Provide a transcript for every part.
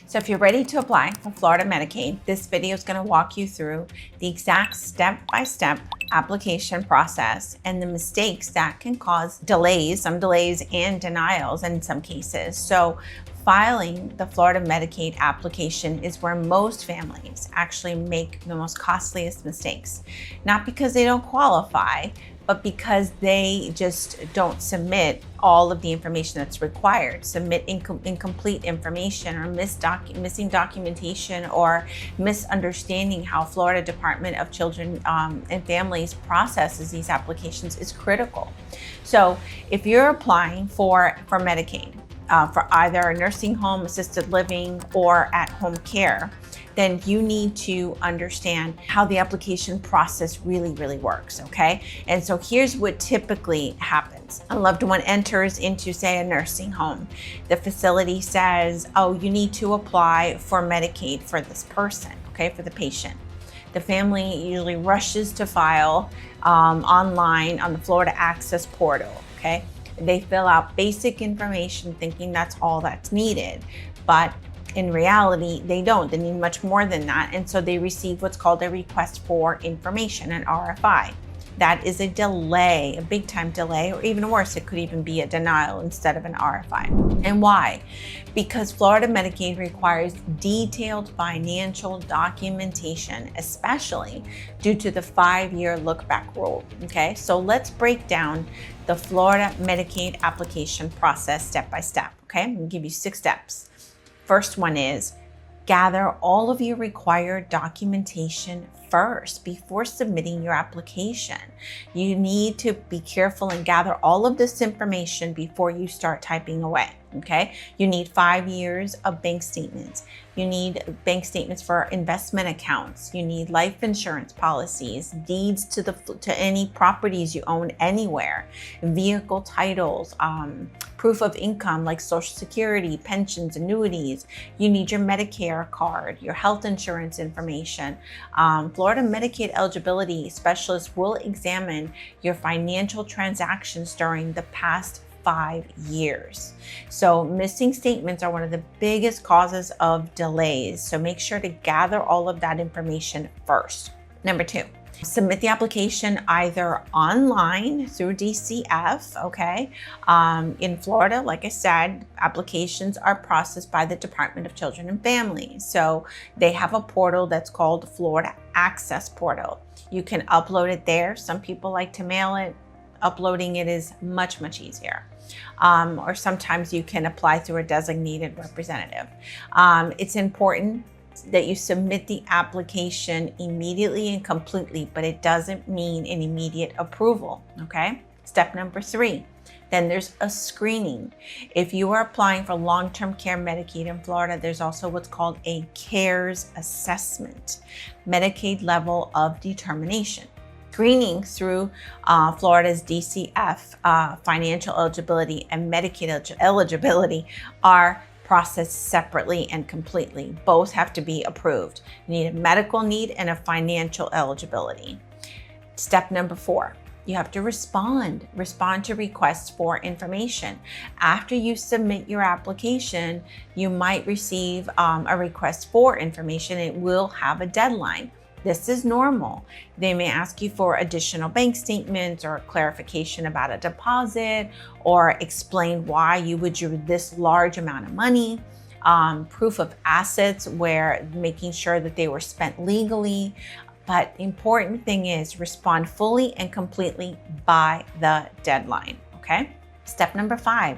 So if you're ready to apply for Florida Medicaid, this video is going to walk you through the exact step-by-step application process and the mistakes that can cause delays, some delays and denials in some cases. So filing the Florida Medicaid application is where most families actually make the most costliest mistakes. Not because they don't qualify, but because they just don't submit all of the information that's required, submit incomplete information or missing documentation or misunderstanding how Florida Department of Children and Families processes these applications is critical. So if you're applying for Medicaid, for either nursing home, assisted living, or at-home care, then you need to understand how the application process really works, okay? And so here's what typically happens. A loved one enters into, say, a nursing home. The facility says, oh, you need to apply for Medicaid for this person, okay, for the patient. The family usually rushes to file online on the Florida MyACCESS portal, okay? They fill out basic information thinking that's all that's needed, but in reality, they don't. They need much more than that. And so they receive what's called a request for information, an RFI. That is a delay, a big time delay, or even worse, it could even be a denial instead of an RFI. And why? Because Florida Medicaid requires detailed financial documentation, especially due to the 5-year look-back rule, okay? So let's break down the Florida Medicaid application process step by step, okay? I'm gonna give you 6 steps. First one is gather all of your required documentation first before submitting your application. You need to be careful and gather all of this information before you start typing away, okay? You need 5 years of bank statements. You need bank statements for investment accounts. You need life insurance policies, deeds to any properties you own anywhere, vehicle titles, proof of income like Social Security, pensions, annuities. You need your Medicare card, your health insurance information. Florida Medicaid eligibility specialists will examine your financial transactions during the past 5 years. So missing statements are one of the biggest causes of delays. So make sure to gather all of that information first. Number 2. Submit the application either online through DCF, okay? In Florida, like I said, applications are processed by the Department of Children and Families. So they have a portal that's called Florida MyACCESS portal. You can upload it there. Some people like to mail it. Uploading it is much easier. Or sometimes you can apply through a designated representative. It's important that you submit the application immediately and completely, but it doesn't mean an immediate approval, okay? Step number 3, then there's a screening. If you are applying for long-term care Medicaid in Florida, there's also what's called a CARES assessment, Medicaid level of determination. Screening through Florida's DCF financial eligibility and Medicaid eligibility are processed separately and completely. Both have to be approved. You need a medical need and a financial eligibility. Step number 4, you have to respond to requests for information. After you submit your application, you might receive a request for information. It will have a deadline. This is normal. They may ask you for additional bank statements or clarification about a deposit or explain why you withdrew this large amount of money, proof of assets where making sure that they were spent legally. But the important thing is respond fully and completely by the deadline, okay? Step number 5,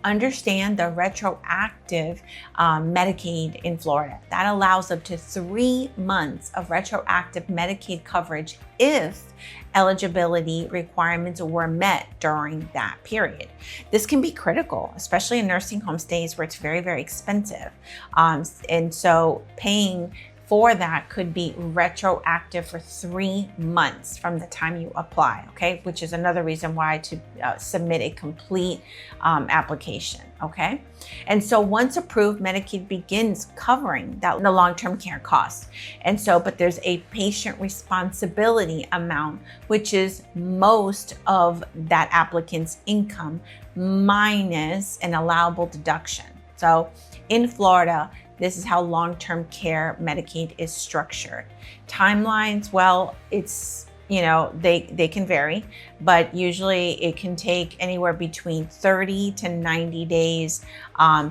understand the retroactive Medicaid in Florida. That allows up to 3 months of retroactive Medicaid coverage if eligibility requirements were met during that period. This can be critical, especially in nursing home stays where it's very expensive. And so paying for that could be retroactive for 3 months from the time you apply, okay? Which is another reason why to submit a complete application, okay? And so once approved, Medicaid begins covering the long-term care costs. And so, but there's a patient responsibility amount, which is most of that applicant's income minus an allowable deduction. So in Florida, This is how long-term care Medicaid is structured. Timelines, well, it's, you know, they can vary, but usually it can take anywhere between 30 to 90 days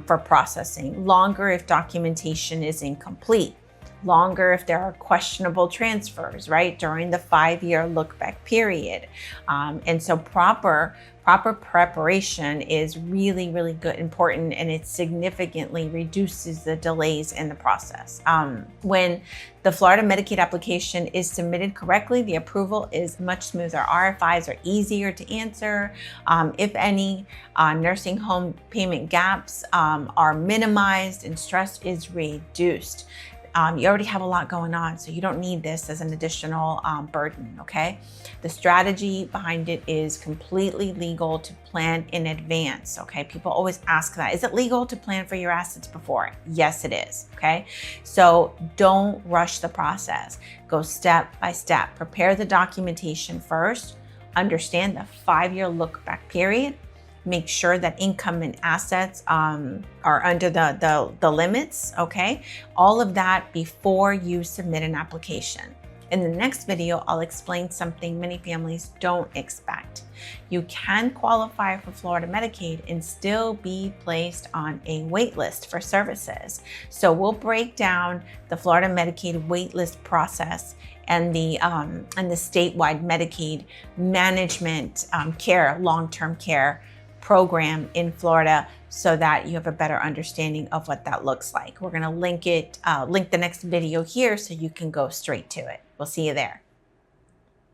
for processing. Longer if documentation is incomplete. Longer if there are questionable transfers, right, during the 5-year look-back period. And so proper preparation is really, really good, important, and it significantly reduces the delays in the process. When the Florida Medicaid application is submitted correctly, the approval is much smoother. RFIs are easier to answer. If any, nursing home payment gaps are minimized and stress is reduced. You already have a lot going on, so you don't need this as an additional burden, okay? The strategy behind it is completely legal to plan in advance, okay? People always ask that. Is it legal to plan for your assets before? Yes, it is, okay? So don't rush the process. Go step by step. Prepare the documentation first. Understand the 5-year look-back period. Make sure that income and assets are under the limits, okay? All of that before you submit an application. In the next video, I'll explain something many families don't expect. You can qualify for Florida Medicaid and still be placed on a wait list for services. So we'll break down the Florida Medicaid wait list process and the statewide Medicaid management care, long-term care program in Florida, so that you have a better understanding of what that looks like. We're going to link the next video here so you can go straight to it. We'll see you there.